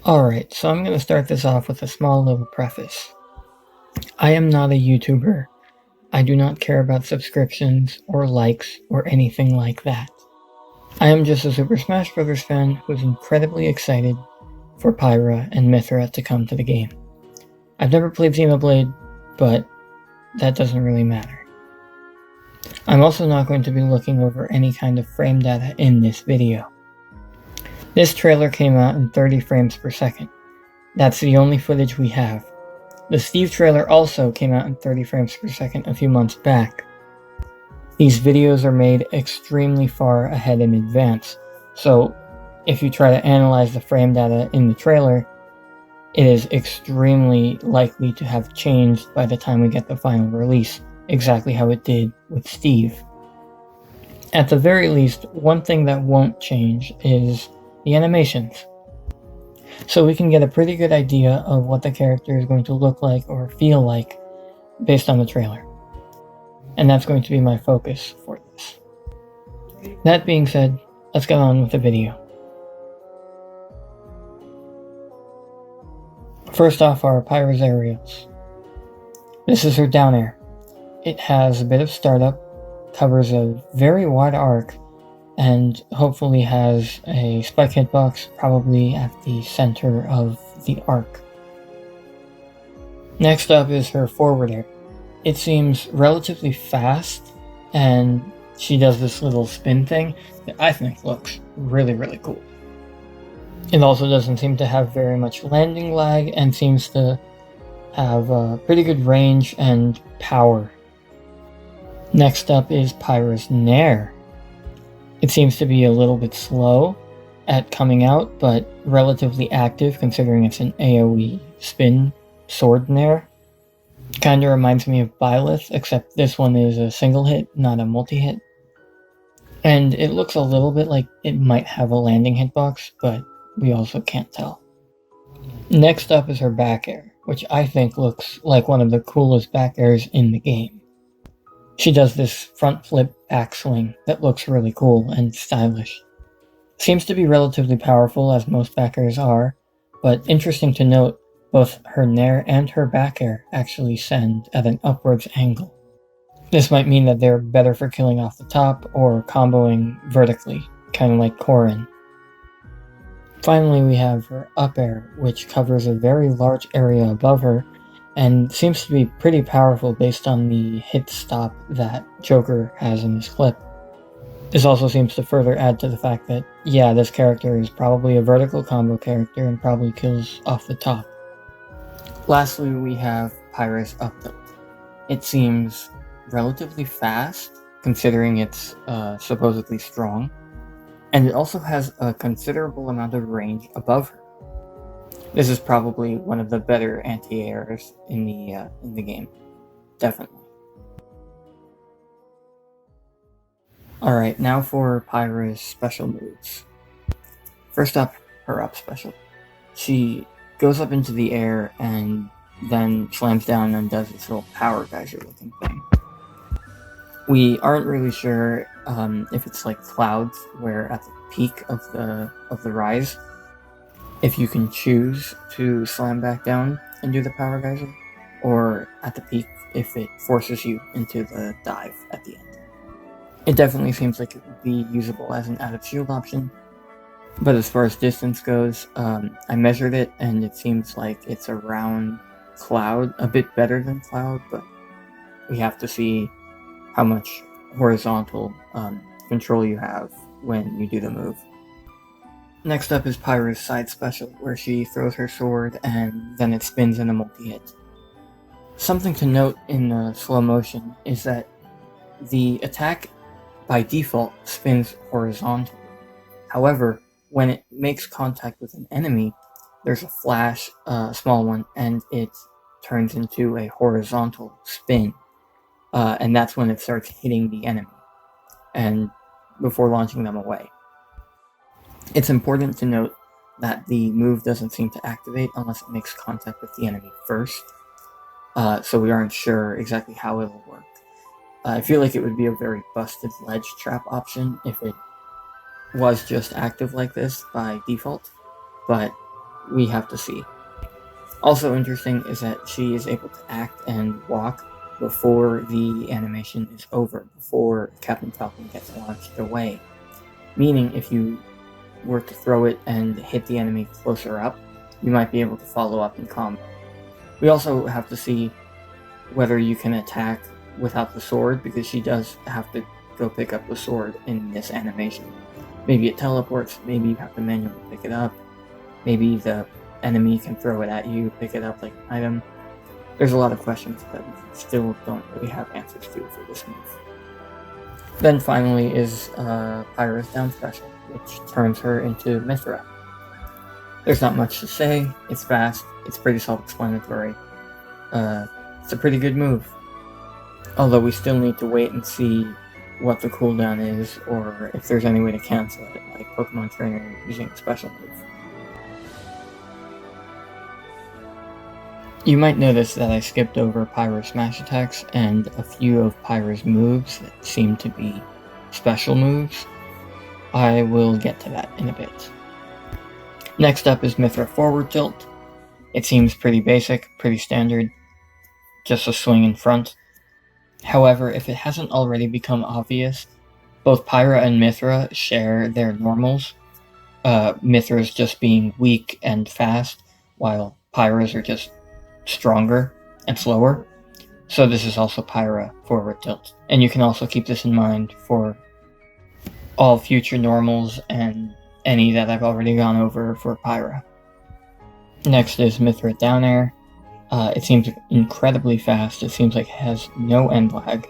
Alright, so I'm going to start this off with a small little preface. I am not a YouTuber. I do not care about subscriptions or likes or anything like that. I am just a Super Smash Bros. Fan who's incredibly excited for Pyra and Mythra to come to the game. I've never played Xenoblade, but that doesn't really matter. I'm also not going to be looking over any kind of frame data in this video. This trailer came out in 30 frames per second. That's the only footage we have. The Steve trailer also came out in 30 frames per second a few months back. These videos are made extremely far ahead in advance, so if you try to analyze the frame data in the trailer, it is extremely likely to have changed by the time we get the final release, exactly how it did with Steve. At the very least, one thing that won't change is the animations. So we can get a pretty good idea of what the character is going to look like or feel like based on the trailer. And that's going to be my focus for this. That being said, let's get on with the video. First off are Pyra's aerials. This is her down air. It has a bit of startup, covers a very wide arc, and hopefully has a spike hitbox probably at the center of the arc. Next up is her forward air. It seems relatively fast, and she does this little spin thing that I think looks really cool. It also doesn't seem to have very much landing lag and seems to have pretty good range and power. Next up is Pyra's Nair. It seems to be a little bit slow at coming out, but relatively active considering it's an AoE spin sword Nair. Kinda reminds me of Byleth, except this one is a single hit, not a multi-hit. And it looks a little bit like it might have a landing hitbox, but we also can't tell. Next up is her back air, which I think looks like one of the coolest back airs in the game. She does this front flip back swing that looks really cool and stylish. Seems to be relatively powerful as most back airs are, but interesting to note, both her Nair and her back air actually send at an upwards angle. This might mean that they're better for killing off the top or comboing vertically, kind of like Corrin. Finally we have her up air, which covers a very large area above her and seems to be pretty powerful based on the hit stop that Joker has in his clip. This also seems to further add to the fact that, yeah, this character is probably a vertical combo character and probably kills off the top. Lastly, we have Pyra's up tilt. It seems relatively fast, considering it's supposedly strong, and it also has a considerable amount of range above her. This is probably one of the better anti-airs in the game, definitely. Alright, now for Pyra's special moves. First up, her up special. She goes up into the air and then slams down and does this little power geyser looking thing. We aren't really sure if it's like clouds, where at the peak of the rise, if you can choose to slam back down and do the power geyser, or at the peak if it forces you into the dive at the end. It definitely seems like it would be usable as an out of shield option, but as far as distance goes, I measured it and it seems like it's around Cloud, a bit better than Cloud, but we have to see how much horizontal control you have when you do the move. Next up is Pyra's side special, where she throws her sword and then it spins in a multi-hit. Something to note in slow motion is that the attack by default spins horizontally. However, when it makes contact with an enemy, there's a flash, a small one, and it turns into a horizontal spin. And that's when it starts hitting the enemy, and before launching them away. It's important to note that the move doesn't seem to activate unless it makes contact with the enemy first, so we aren't sure exactly how it'll work. I feel like it would be a very busted ledge trap option if it was just active like this by default, but we have to see. Also interesting is that she is able to act and walk before the animation is over, before Captain Falcon gets launched away. Meaning, if you were to throw it and hit the enemy closer up, you might be able to follow up in combo. We also have to see whether you can attack without the sword, because she does have to go pick up the sword in this animation. Maybe it teleports, maybe you have to manually pick it up, maybe the enemy can throw it at you, pick it up like an item. There's a lot of questions that we still don't really have answers to for this move. Then finally is Pyra's down special, which turns her into Mythra. There's not much to say, it's fast, it's pretty self-explanatory. It's a pretty good move. Although we still need to wait and see what the cooldown is, or if there's any way to cancel it, like Pokemon Trainer using a special move. You might notice that I skipped over Pyra's smash attacks and a few of Pyra's moves that seem to be special moves. I will get to that in a bit. Next up is Mythra forward tilt. It seems pretty basic, pretty standard, just a swing in front. However, if it hasn't already become obvious, both Pyra and Mythra share their normals. Mythra's just being weak and fast, while Pyra's are just stronger and slower. So this is also Pyra forward tilt. And you can also keep this in mind for all future normals and any that I've already gone over for Pyra. Next is Mythra down air. It seems incredibly fast. It seems like it has no end lag.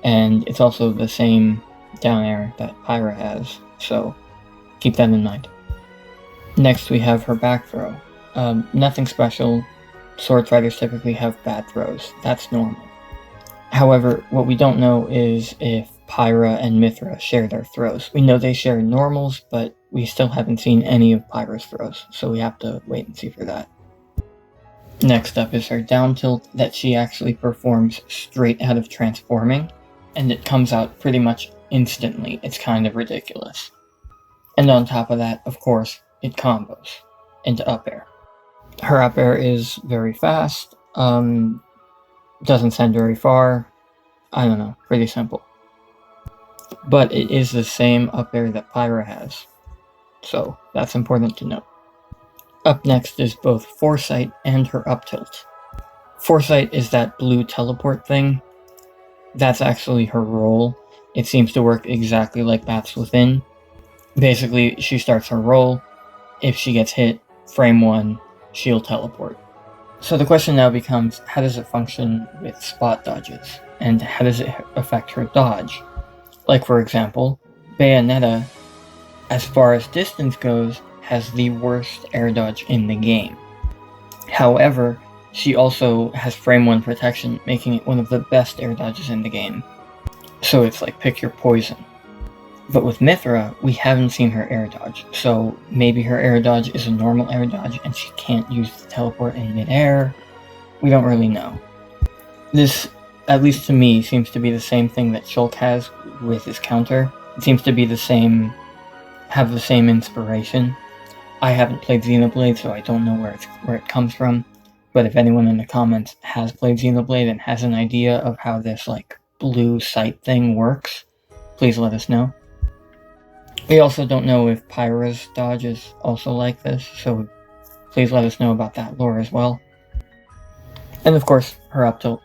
And it's also the same down air that Pyra has. So keep that in mind. Next we have her back throw. Nothing special. Sword fighters typically have bad throws. That's normal. However, what we don't know is if Pyra and Mythra share their throws. We know they share normals, but we still haven't seen any of Pyra's throws, so we have to wait and see for that. Next up is her down tilt that she actually performs straight out of transforming, and it comes out pretty much instantly. It's kind of ridiculous. And on top of that, of course, it combos into up air. Her up air is very fast, doesn't send very far, I don't know, pretty simple. But it is the same up air that Pyra has, so that's important to note. Up next is both Foresight and her up tilt. Foresight is that blue teleport thing. That's actually her roll. It seems to work exactly like Bats Within. Basically, she starts her roll. If she gets hit, frame 1, she'll teleport. So the question now becomes, how does it function with spot dodges? And how does it affect her dodge? Like, for example, Bayonetta, as far as distance goes, has the worst air dodge in the game. However, she also has frame 1 protection, making it one of the best air dodges in the game. So it's like pick your poison. But with Mythra, we haven't seen her air dodge, so maybe her air dodge is a normal air dodge and she can't use the teleport in midair. We don't really know. This, at least to me, seems to be the same thing that Shulk has with his counter. It seems to be the same, have the same inspiration. I haven't played Xenoblade, so I don't know where it comes from. But if anyone in the comments has played Xenoblade and has an idea of how this like blue sight thing works, please let us know. We also don't know if Pyra's dodge is also like this, so please let us know about that lore as well. And of course, her up tilt.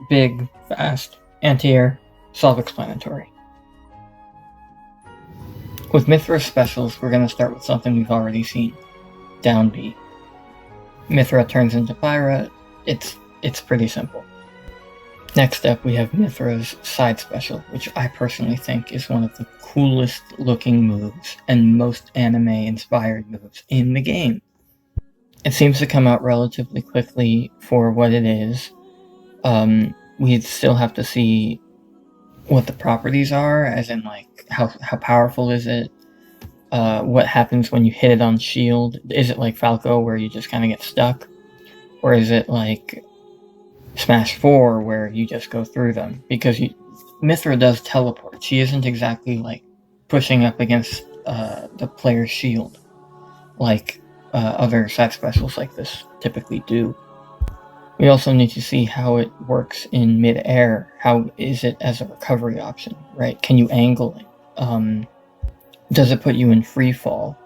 Big, fast, anti-air, self-explanatory. With Mythra's specials, we're going to start with something we've already seen. Down B. Mythra turns into Pyra. It's pretty simple. Next up, we have Mythra's side special, which I personally think is one of the coolest looking moves and most anime-inspired moves in the game. It seems to come out relatively quickly for what it is. We still have to see what the properties are, as in like how powerful is it? What happens when you hit it on shield? Is it like Falco where you just kind of get stuck? Or is it like Smash 4 where you just go through them? Because Mythra does teleport. She isn't exactly like pushing up against the player's shield like other side specials like this typically do. We also need to see how it works in mid-air. How is it as a recovery option, right? Can you angle it? Does it put you in free fall?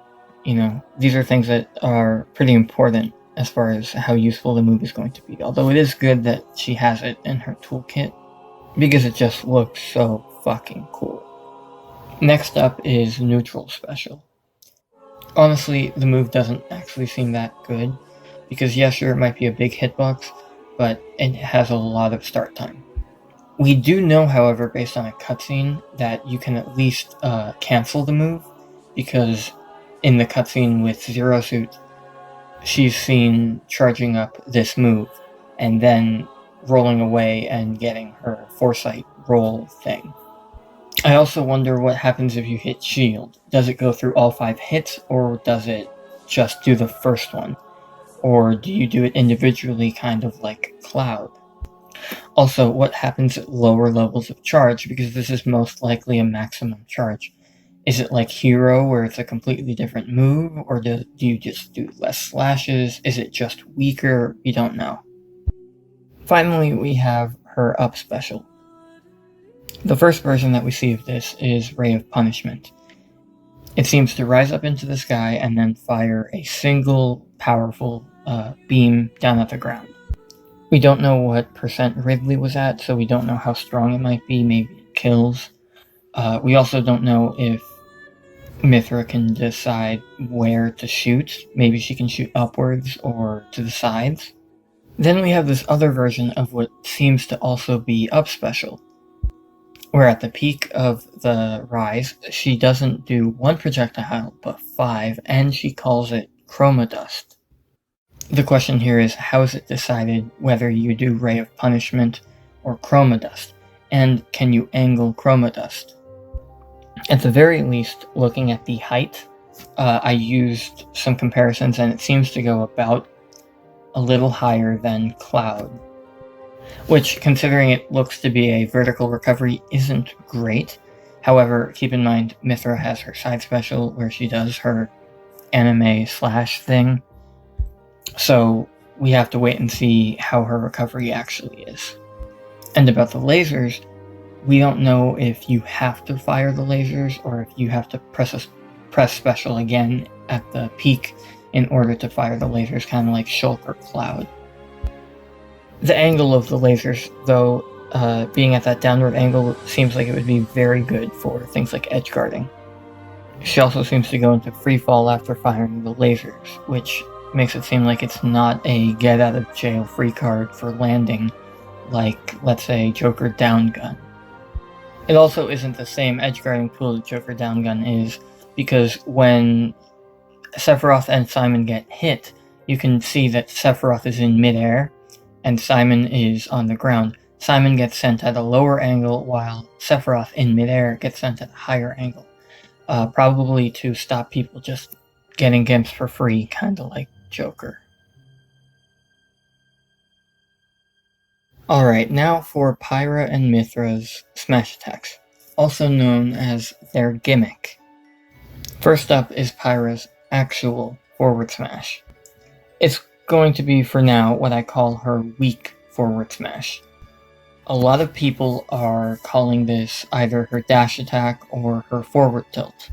You know, these are things that are pretty important as far as how useful the move is going to be. Although it is good that she has it in her toolkit, because it just looks so fucking cool. Next up is Neutral Special. Honestly, the move doesn't actually seem that good, because yes, sure, it might be a big hitbox, but it has a lot of start time. We do know, however, based on a cutscene, that you can at least cancel the move, because in the cutscene with Zero Suit, she's seen charging up this move, and then rolling away and getting her Foresight roll thing. I also wonder what happens if you hit shield. Does it go through all 5 hits, or does it just do the first one? Or do you do it individually, kind of like Cloud? Also, what happens at lower levels of charge, because this is most likely a maximum charge? Is it like Hero, where it's a completely different move, or do you just do less slashes? Is it just weaker? We don't know. Finally, we have her up special. The first version that we see of this is Ray of Punishment. It seems to rise up into the sky and then fire a single powerful beam down at the ground. We don't know what percent Ridley was at, so we don't know how strong it might be. Maybe it kills. We also don't know if Mythra can decide where to shoot. Maybe she can shoot upwards or to the sides. Then we have this other version of what seems to also be up special, where at the peak of the rise, she doesn't do 1 projectile, but 5, and she calls it Chroma Dust. The question here is, how is it decided whether you do Ray of Punishment or Chroma Dust? And can you angle Chroma Dust? At the very least, looking at the height, I used some comparisons, and it seems to go about a little higher than Cloud, which, considering it looks to be a vertical recovery, isn't great. However, keep in mind, Mythra has her side special where she does her anime slash thing, so we have to wait and see how her recovery actually is. And about the lasers, we don't know if you have to fire the lasers or if you have to press special again at the peak in order to fire the lasers, kind of like Shulk or Cloud. The angle of the lasers, though, being at that downward angle, seems like it would be very good for things like edge guarding. She also seems to go into free fall after firing the lasers, which makes it seem like it's not a get out of jail free card for landing like, let's say, Joker Down Gun. It also isn't the same edge guarding tool that Joker Down Gun is, because when Sephiroth and Simon get hit, you can see that Sephiroth is in midair and Simon is on the ground. Simon gets sent at a lower angle, while Sephiroth in midair gets sent at a higher angle. Probably to stop people just getting gimps for free, kind of like Joker. Alright, now for Pyra and Mythra's smash attacks, also known as their gimmick. First up is Pyra's actual forward smash. It's going to be, for now, what I call her weak forward smash. A lot of people are calling this either her dash attack or her forward tilt.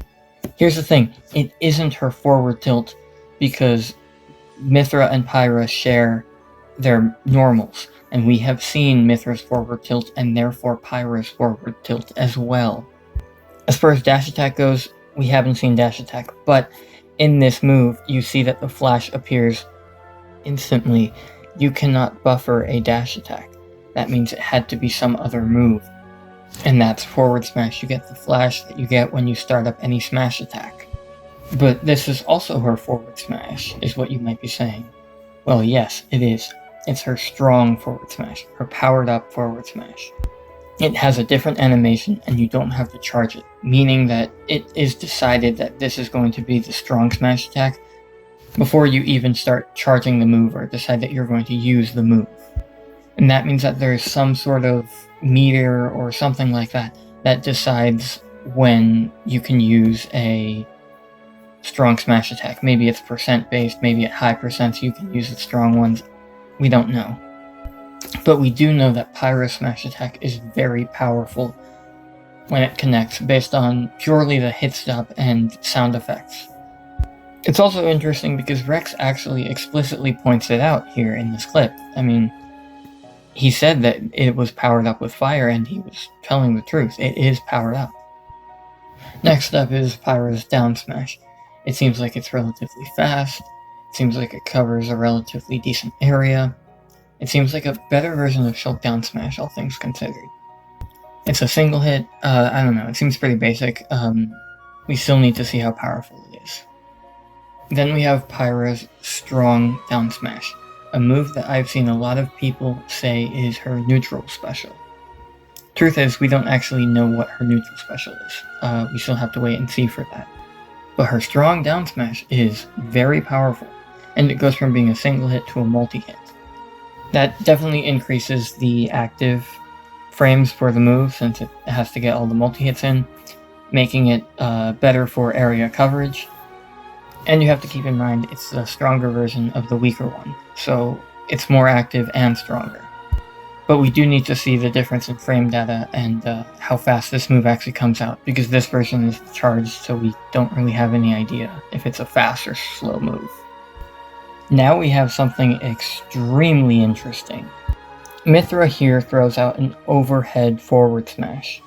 Here's the thing, it isn't her forward tilt because Mythra and Pyra share their normals, and we have seen Mythra's forward tilt and therefore Pyra's forward tilt as well. As far as dash attack goes, we haven't seen dash attack, but in this move, you see that the flash appears instantly. You cannot buffer a dash attack. That means it had to be some other move. And that's forward smash. You get the flash that you get when you start up any smash attack. But this is also her forward smash, is what you might be saying. Well, yes, it is. It's her strong forward smash, her powered up forward smash. It has a different animation and you don't have to charge it, meaning that it is decided that this is going to be the strong smash attack before you even start charging the move or decide that you're going to use the move. And that means that there's some sort of meter or something like that that decides when you can use a strong smash attack. Maybe it's percent based, maybe at high percents you can use the strong ones. We don't know. But we do know that Pyra's smash attack is very powerful when it connects, based on purely the hit stop and sound effects. It's also interesting because Rex actually explicitly points it out here in this clip. I mean, he said that it was powered up with fire, and he was telling the truth. It is powered up. Next up is Pyra's down smash. It seems like it's relatively fast. It seems like it covers a relatively decent area. It seems like a better version of Shulk down smash, all things considered. It's a single hit. I don't know. It seems pretty basic. We still need to see how powerful it is. Then we have Pyra's strong down smash, a move that I've seen a lot of people say is her neutral special. Truth is, we don't actually know what her neutral special is. We still have to wait and see for that. But her strong down smash is very powerful, and it goes from being a single hit to a multi-hit. That definitely increases the active frames for the move, since it has to get all the multi-hits in, making it better for area coverage. And you have to keep in mind it's the stronger version of the weaker one, so it's more active and stronger. But we do need to see the difference in frame data and how fast this move actually comes out, because this version is charged, so we don't really have any idea if it's a fast or slow move. Now we have something extremely interesting. Mythra here throws out an overhead forward smash.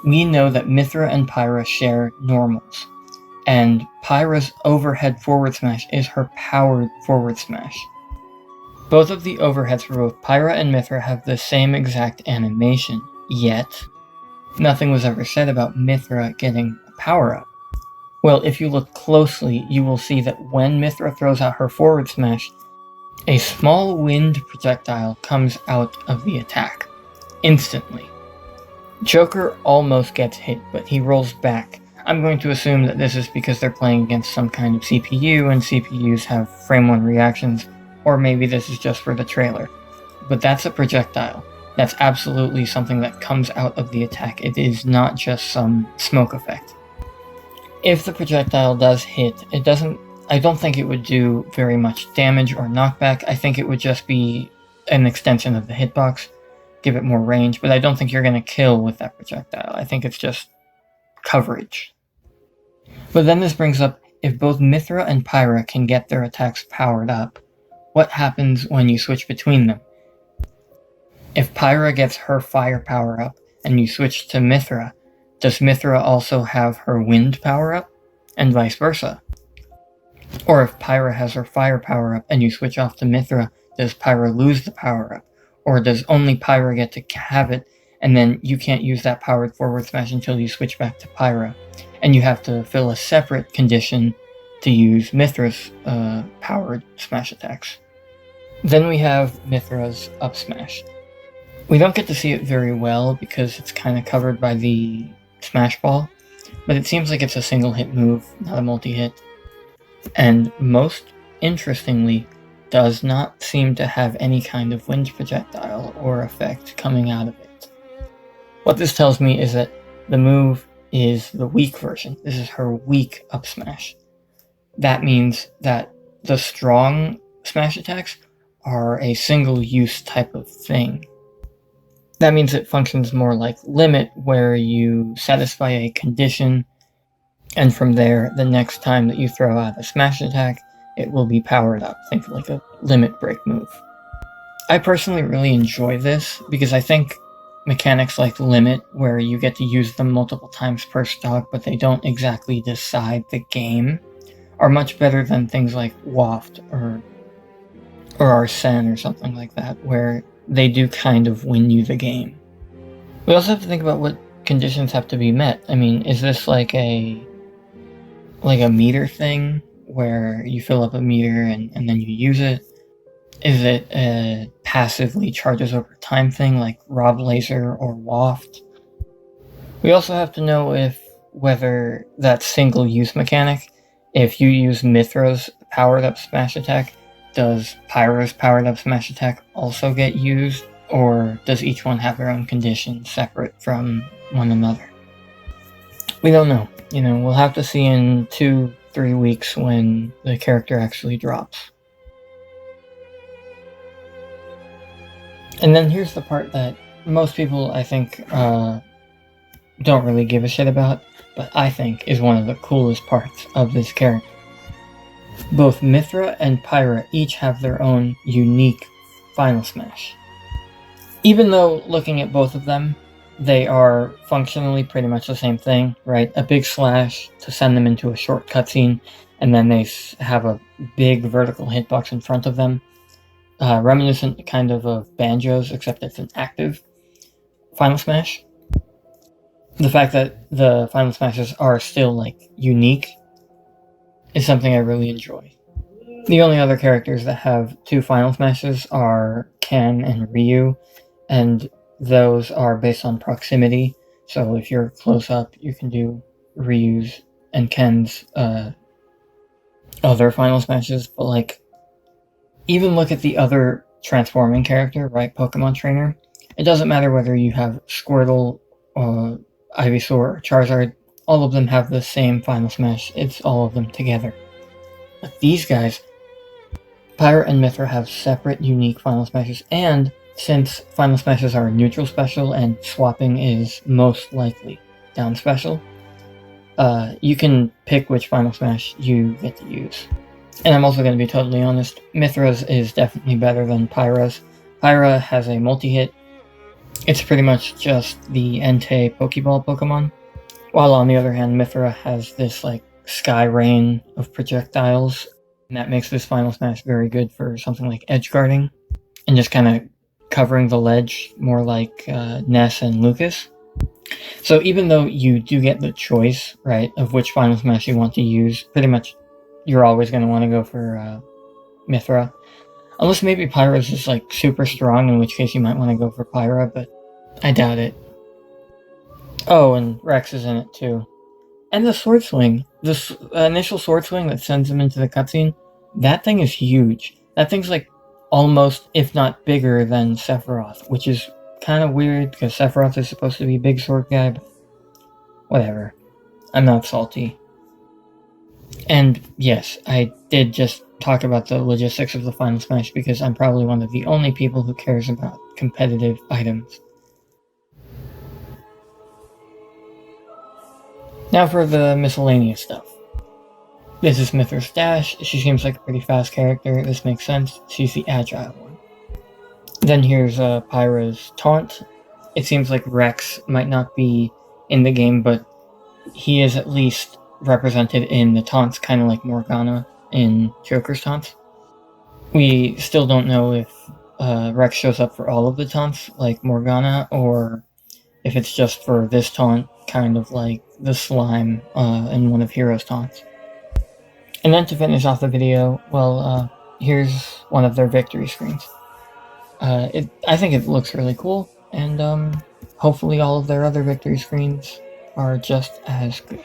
We know that Mythra and Pyra share normals, and Pyra's overhead forward smash is her powered forward smash. Both of the overheads for both Pyra and Mythra have the same exact animation, yet nothing was ever said about Mythra getting a power-up. Well, if you look closely, you will see that when Mythra throws out her forward smash, a small wind projectile comes out of the attack, instantly. Joker almost gets hit, but he rolls back. I'm going to assume that this is because they're playing against some kind of CPU, and CPUs have frame 1 reactions, or maybe this is just for the trailer. But that's a projectile. That's absolutely something that comes out of the attack. It is not just some smoke effect. If the projectile does hit, I don't think it would do very much damage or knockback. I think it would just be an extension of the hitbox, give it more range, but I don't think you're going to kill with that projectile. I think it's just coverage. But then this brings up, if both Mythra and Pyra can get their attacks powered up, what happens when you switch between them? If Pyra gets her fire power up and you switch to Mythra, does Mythra also have her wind power up? And vice versa. Or if Pyra has her fire power up and you switch off to Mythra, does Pyra lose the power up? Or does only Pyra get to have it, and then you can't use that powered forward smash until you switch back to Pyra, and you have to fill a separate condition to use Mythra's powered smash attacks? Then we have Mythra's up smash. We don't get to see it very well because it's kind of covered by the smash ball, but it seems like it's a single hit move, not a multi-hit. And most interestingly, does not seem to have any kind of wind projectile or effect coming out of it. What this tells me is that the move is the weak version. This is her weak up smash. That means that the strong smash attacks are a single use type of thing. That means it functions more like Limit, where you satisfy a condition, and from there, the next time that you throw out a smash attack, it will be powered up. Think like a limit break move. I personally really enjoy this because I think mechanics like Limit, where you get to use them multiple times per stock, but they don't exactly decide the game, are much better than things like Waft or Arsene or something like that, where they do kind of win you the game. We also have to think about what conditions have to be met. I mean, is this like a meter thing where you fill up a meter and then you use it? Is it a passively charges over time thing like Rob Laser or Waft? We also have to know whether that single use mechanic, if you use Mythra's powered up smash attack, does Pyra's powered up smash attack also get used, or does each one have their own conditions separate from one another? We don't know. We'll have to see in 2-3 3 weeks when the character actually drops. And then here's the part that most people, I think, don't really give a shit about, but I think is one of the coolest parts of this character. Both Mythra and Pyra each have their own unique Final Smash. Even though, looking at both of them, they are functionally pretty much the same thing, right? A big slash to send them into a short cutscene, and then they have a big vertical hitbox in front of them. Reminiscent kind of Banjo's, except it's an active Final Smash. The fact that the Final Smashes are still, like, unique is something I really enjoy. The only other characters that have 2 Final Smashes are Ken and Ryu, and those are based on proximity. So if you're close up, you can do Ryu's and Ken's other Final Smashes. But, like, even look at the other transforming character, right? Pokemon Trainer. It doesn't matter whether you have Squirtle, Ivysaur, or Charizard. All of them have the same Final Smash. It's all of them together. But these guys, Pyra and Mythra, have separate, unique Final Smashes, and since Final Smashes are neutral special and swapping is most likely down special, you can pick which Final Smash you get to use. And I'm also going to be totally honest, Mythra's is definitely better than Pyra's. Pyra has a multi-hit. It's pretty much just the Entei Pokeball Pokemon, while on the other hand, Mythra has this, like, sky rain of projectiles, and that makes this Final Smash very good for something like edge guarding, and just kind of covering the ledge, more like Ness and Lucas. So even though you do get the choice, right, of which Final Smash you want to use, pretty much you're always going to want to go for Mythra. Unless maybe Pyra's is, like, super strong, in which case you might want to go for Pyra, but I doubt it. Oh, and Rex is in it too. And the Sword Swing. This initial Sword Swing that sends him into the cutscene, that thing is huge. That thing's, like, almost, if not bigger than Sephiroth, which is kind of weird, because Sephiroth is supposed to be a big sword guy, but whatever. I'm not salty. And yes, I did just talk about the logistics of the Final Smash because I'm probably one of the only people who cares about competitive items. Now for the miscellaneous stuff. This is Mythra's dash. She seems like a pretty fast character. This makes sense. She's the agile one. Then here's Pyra's taunt. It seems like Rex might not be in the game, but he is at least represented in the taunts, kind of like Morgana in Joker's taunts. We still don't know if Rex shows up for all of the taunts, like Morgana, or if it's just for this taunt, kind of like the slime in one of Hero's taunts. And then to finish off the video, well, here's one of their victory screens. I think it looks really cool, and hopefully all of their other victory screens are just as good.